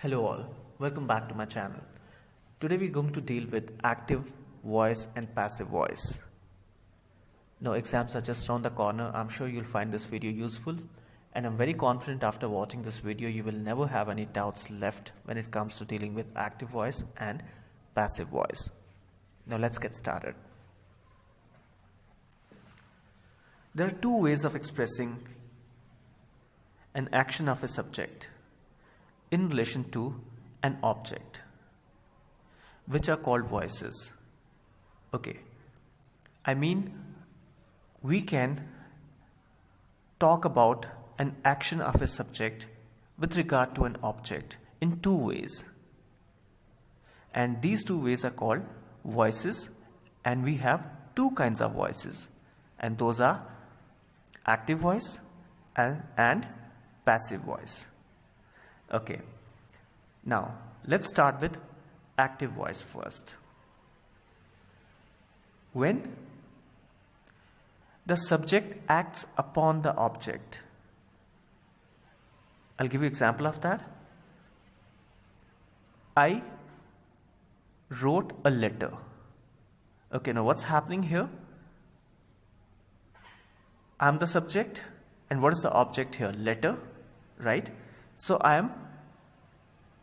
Hello all, welcome back to my channel. Today we're going to deal with active voice and passive voice. Now exams are just around the corner. I'm sure you'll find this video useful and I'm very confident after watching this video you will never have any doubts left when it comes to dealing with active voice and passive voice. Now let's get started. There are two ways of expressing an action of a subject in relation to an object, which are called voices. Okay, I mean, we can talk about an action of a subject with regard to an object in two ways. And these two ways are called voices, and we have two kinds of voices, and those are active voice and passive voice. Okay, now let's start with active voice first. When the subject acts upon the object, I'll give you an example of that. I wrote a letter. Okay, now what's happening here? I'm the subject, and what is the object here? Letter, right? So I am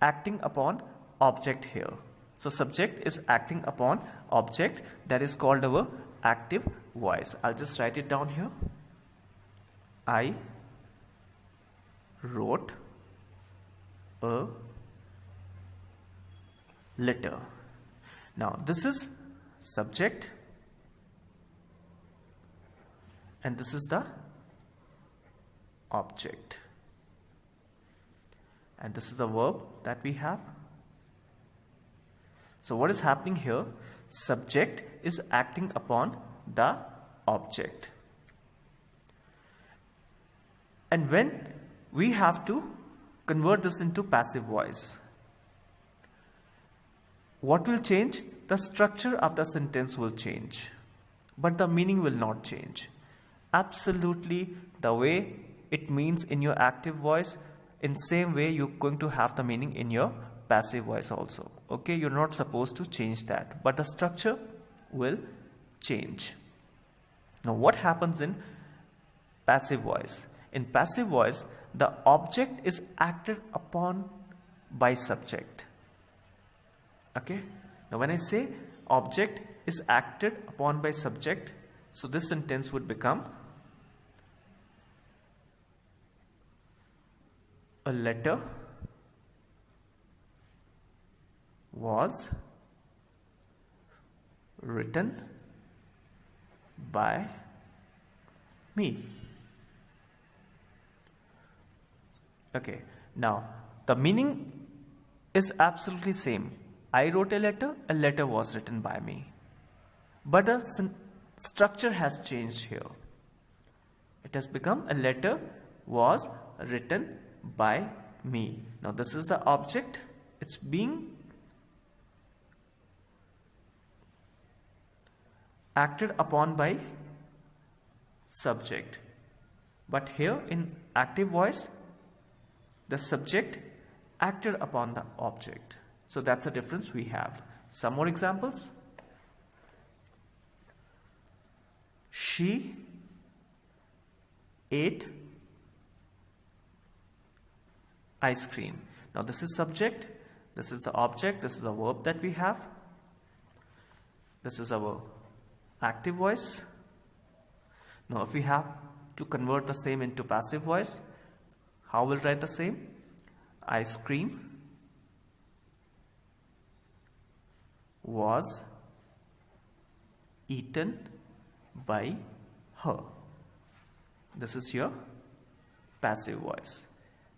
acting upon object here. So subject is acting upon object, that is called our active voice. I'll just write it down here. I wrote a letter. Now this is subject and this is the object. And this is the verb that we have. So what is happening here? Subject is acting upon the object. And when we have to convert this into passive voice, what will change? The structure of the sentence will change, but the meaning will not change. Absolutely the way it means in your active voice, in same way you're going to have the meaning in your passive voice also. Okay, you're not supposed to change that, but the structure will change. Now what happens in passive voice? In passive voice, the object is acted upon by subject. Okay, now when I say object is acted upon by subject, so this sentence would become a letter was written by me. Okay, now the meaning is absolutely same. I wrote a letter was written by me. But the structure has changed here. It has become a letter was written by me. Now this is the object. It's being acted upon by subject. But here in active voice, the subject acted upon the object. So that's the difference we have. Some more examples. She ate ice cream. Now this is subject, this is the object, this is the verb that we have. This is our active voice. Now if we have to convert the same into passive voice, how we'll write the same? Ice cream was eaten by her. This is your passive voice.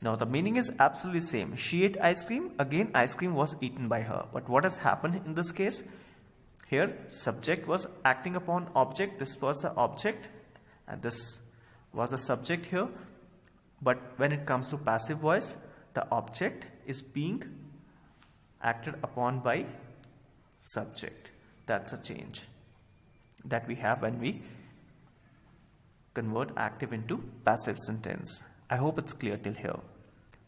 Now the meaning is absolutely same. She ate ice cream. Again, ice cream was eaten by her. But what has happened in this case? Here, subject was acting upon object. This was the object, and this was the subject here. But when it comes to passive voice, the object is being acted upon by subject. That's a change that we have when we convert active into passive sentence. I hope it's clear till here.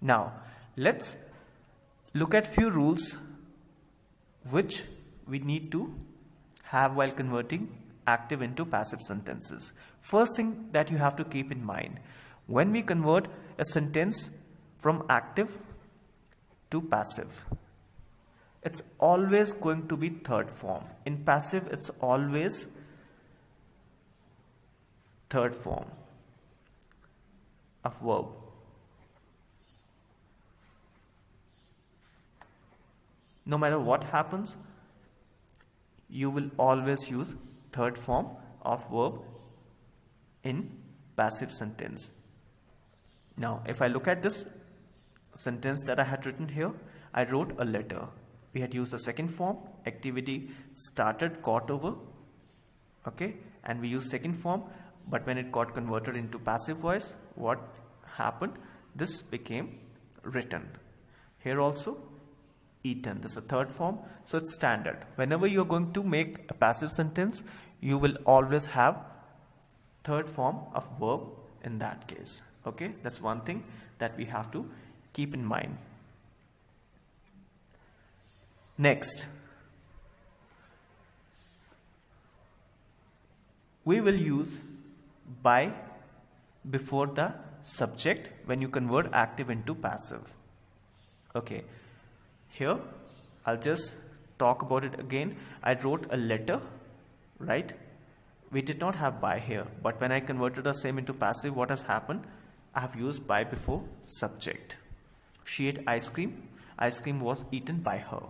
Now, let's look at few rules which we need to have while converting active into passive sentences. First thing that you have to keep in mind, when we convert a sentence from active to passive, it's always going to be third form. In passive, it's always third form of verb. No matter what happens, you will always use third form of verb in passive sentence. Now, if I look at this sentence that I had written here, I wrote a letter. We had used the second form, activity started, got over, okay, and we used second form, but when it got converted into passive voice, what happened? This became written. Here also, eaten. This is a third form, so it's standard. Whenever you're going to make a passive sentence, you will always have third form of verb in that case. Okay, that's one thing that we have to keep in mind. Next, we will use by before the subject when you convert active into passive. Okay, here I'll just talk about it again. I wrote a letter, right? We did not have by here, but when I converted the same into passive, what has happened? I have used by before subject. She ate ice cream. Ice cream was eaten by her,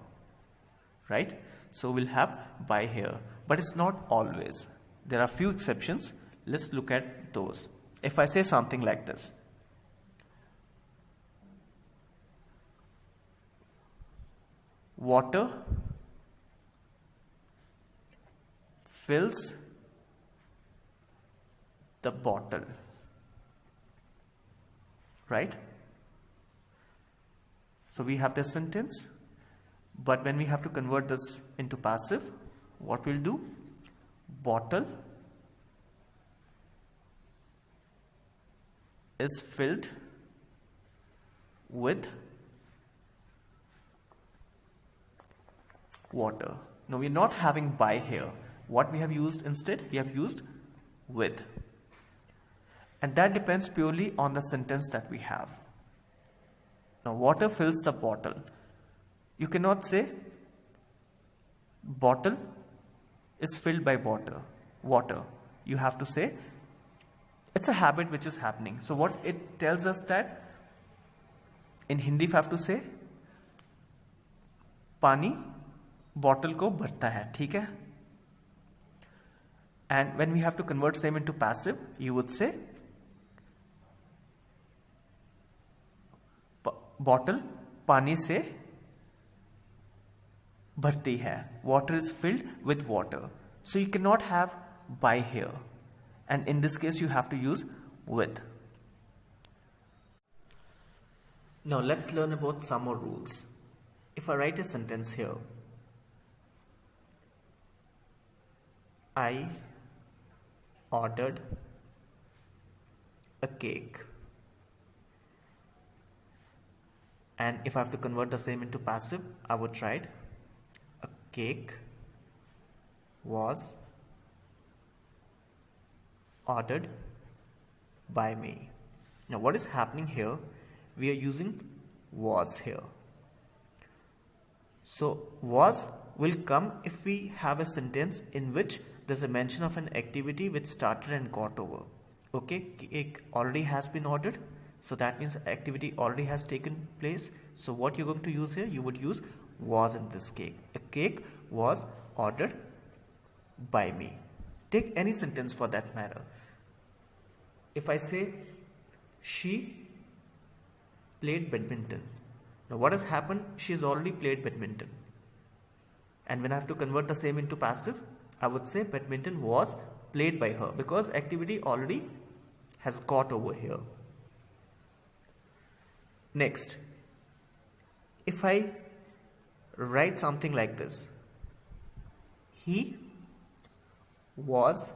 right? So we'll have by here, but it's not always. There are few exceptions. Let's look at those. If I say something like this, water fills the bottle, right? So we have this sentence, but when we have to convert this into passive, what we'll do? Bottle is filled with water. Now we're not having by here. What we have used instead? We have used with. And that depends purely on the sentence that we have. Now water fills the bottle. You cannot say bottle is filled by water. You have to say it's a habit which is happening. So what it tells us that in Hindi, if I have to say पानी bottle को भरता है, ठीक है? And when we have to convert same into passive, you would say bottle पानी से भरती है. Water is filled with water. So you cannot have by here. And in this case, you have to use with. Now let's learn about some more rules. If I write a sentence here, I ordered a cake. And if I have to convert the same into passive, I would write a cake was ordered by me. Now what is happening here? We are using was here. So was will come if we have a sentence in which there's a mention of an activity which started and got over. Okay, cake already has been ordered. So that means activity already has taken place. So what you're going to use here? You would use was in this cake. A cake was ordered by me. Take any sentence for that matter. If I say she played badminton. Now what has happened? She has already played badminton. And when I have to convert the same into passive, I would say badminton was played by her because activity already has got over here. Next, if I write something like this, he was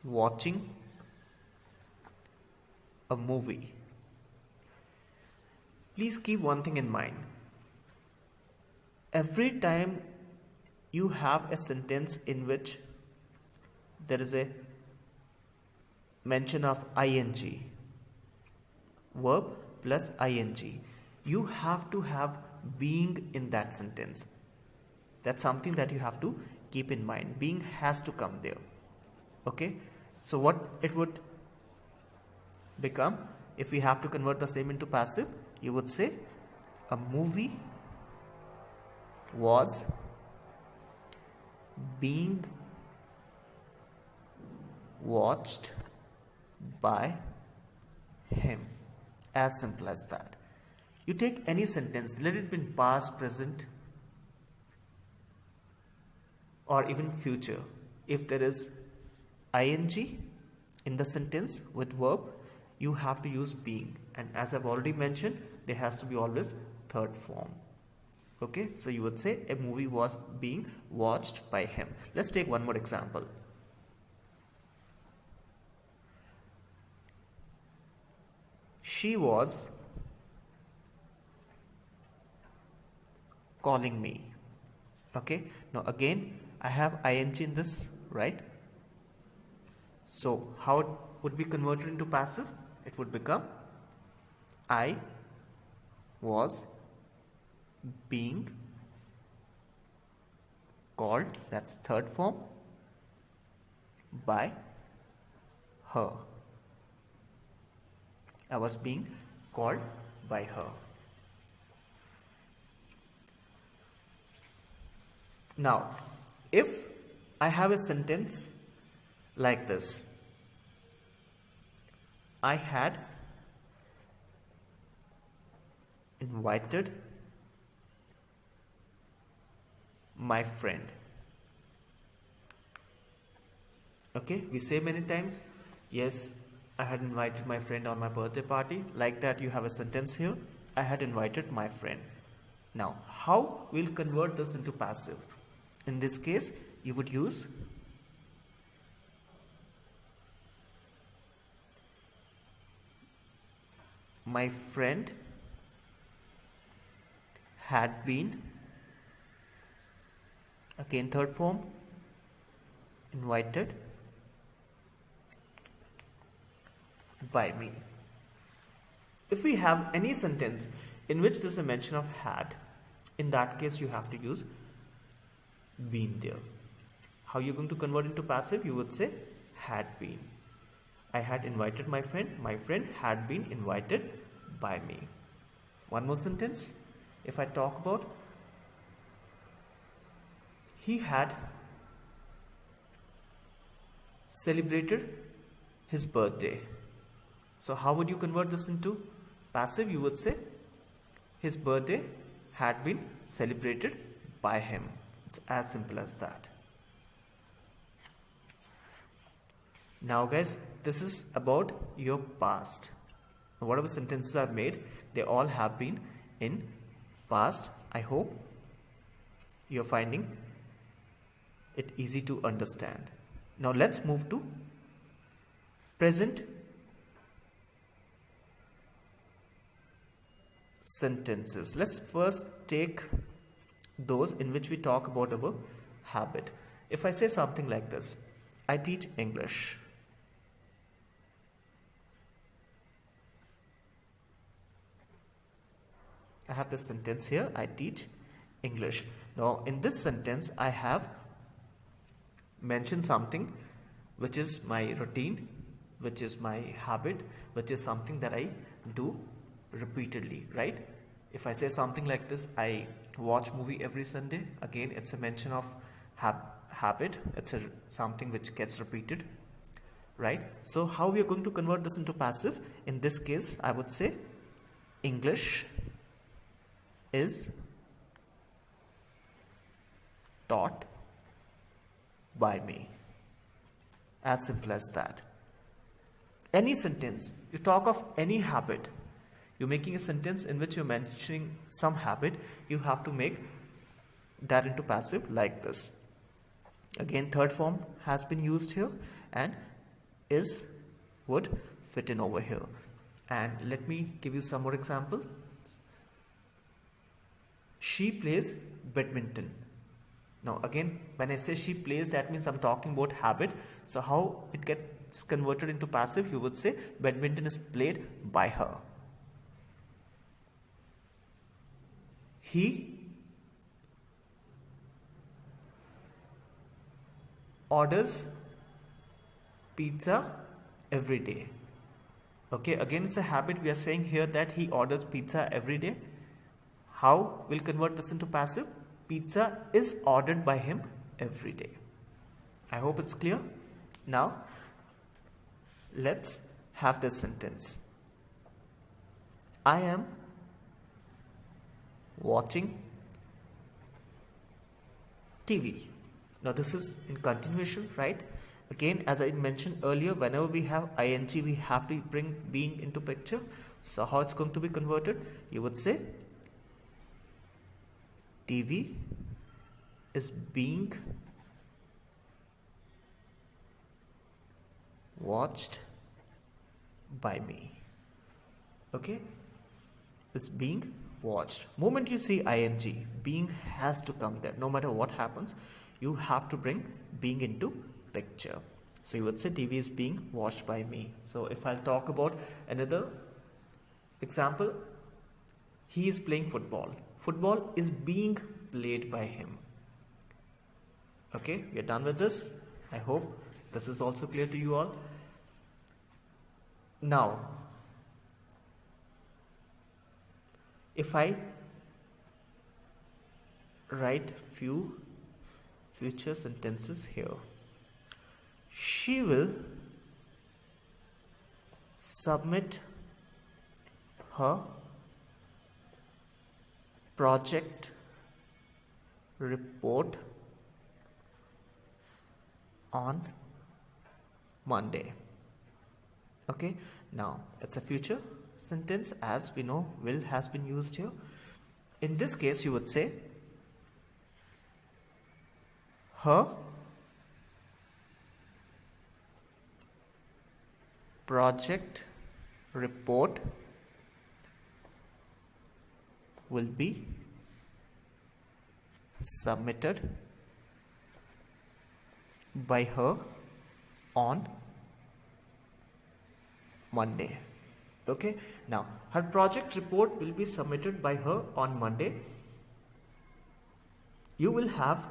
watching a movie. Please keep one thing in mind. Every time you have a sentence in which there is a mention of ing, verb plus ing, you have to have being in that sentence. That's something that you have to keep in mind. Being has to come there. Okay, so what it would become, if we have to convert the same into passive, you would say a movie was being watched by him. As simple as that. You take any sentence, let it be in past, present, or even future. If there is ing in the sentence with verb, you have to use being, and as I've already mentioned, there has to be always third form. Okay, so you would say a movie was being watched by him. Let's take one more example. She was calling me. Okay, now again I have ing in this, right? So how it would be converted into passive? It would become I was being called, that's third form, by her. I was being called by her. Now, if I have a sentence like this, I had invited my friend. Okay, we say many times, yes, I had invited my friend on my birthday party. Like that, you have a sentence here, I had invited my friend. Now, how we'll convert this into passive? In this case, you would use my friend had been, again third form, invited by me. If we have any sentence in which there is a mention of had, in that case you have to use been there. How you going to convert into passive? You would say had been. I had invited my friend had been invited by me. One more sentence. If I talk about he had celebrated his birthday. So how would you convert this into passive? You would say his birthday had been celebrated by him. It's as simple as that. Now guys, this is about your past. Whatever sentences I've made, they all have been in past. I hope you're finding it easy to understand. Now let's move to present sentences. Let's first take those in which we talk about our habit. If I say something like this, I teach English. I have this sentence here, I teach English. Now in this sentence I have mentioned something which is my routine, which is my habit, which is something that I do repeatedly, right? If I say something like this, I watch movie every Sunday, again it's a mention of habit, it's something which gets repeated, right? So how we are going to convert this into passive? In this case I would say English is taught by me. As simple as that. Any sentence, you talk of any habit, you're making a sentence in which you're mentioning some habit, you have to make that into passive like this. Again, third form has been used here, and is would fit in over here. And let me give you some more examples. she plays badminton. Now again, when I say she plays, that means I'm talking about habit. So how it gets converted into passive, you would say badminton is played by her. He orders pizza every day. Okay, again it's a habit. We are saying here that he orders pizza every day. How we'll convert this into passive? Pizza is ordered by him every day. I hope it's clear. Now, let's have this sentence. I am watching TV. Now this is in continuation, right? Again, as I mentioned earlier, whenever we have ing, we have to bring being into picture. So how it's going to be converted? You would say TV is being watched by me. Okay? It's being watched. Moment you see ing, being has to come there. No matter what happens, you have to bring being into picture. So you would say TV is being watched by me. So if I'll talk about another example, he is playing football. Football is being played by him. Okay, we are done with this. I hope this is also clear to you all. Now, if I write few future sentences here, she will submit her project report on Monday. Okay, now it's a future sentence. As we know, will has been used here. In this case, you would say her project report will be submitted by her on Monday. Okay, now her project report will be submitted by her on Monday. You will have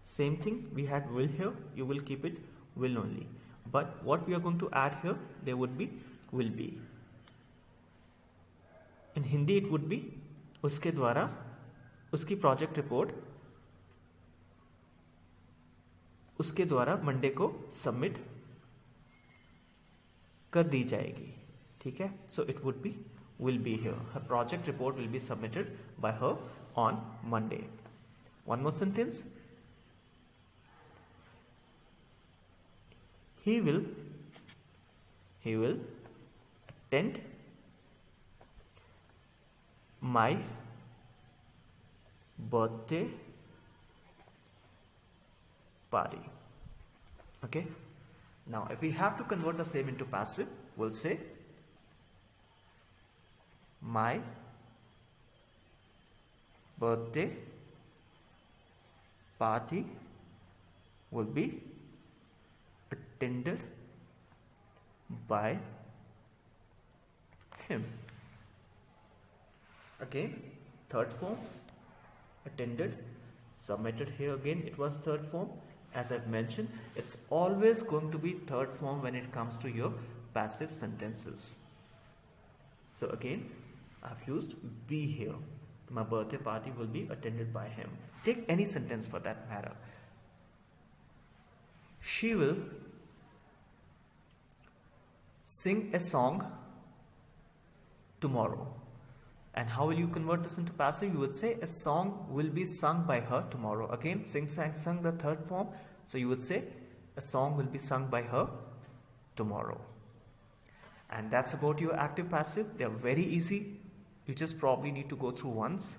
same thing we had will here, you will keep it will only, but what we are going to add here, there would be will be. In Hindi it would be उसके द्वारा उसकी project report उसके द्वारा Monday को submit कर दी जाएगी. ठीक है, so it would be will be here. Her project report will be submitted by her on Monday. One more sentence. He will attend my birthday party. Okay, now if we have to convert the same into passive, we'll say my birthday party will be attended by him. Again, third form, attended, submitted. Here again it was third form. As I've mentioned, it's always going to be third form when it comes to your passive sentences. So again, I've used be here. My birthday party will be attended by him. Take any sentence for that matter. She will sing a song tomorrow. And how will you convert this into passive? You would say a song will be sung by her tomorrow. Again, sing, sang, sung, the third form. So you would say a song will be sung by her tomorrow. And that's about your active passive. They're very easy. You just probably need to go through once.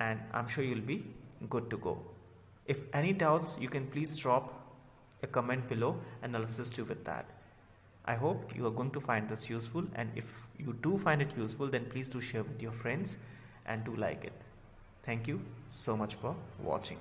And I'm sure you'll be good to go. If any doubts, you can please drop a comment below and I'll assist you with that. I hope you are going to find this useful, and if you do find it useful, then please do share with your friends, and do like it. Thank you so much for watching.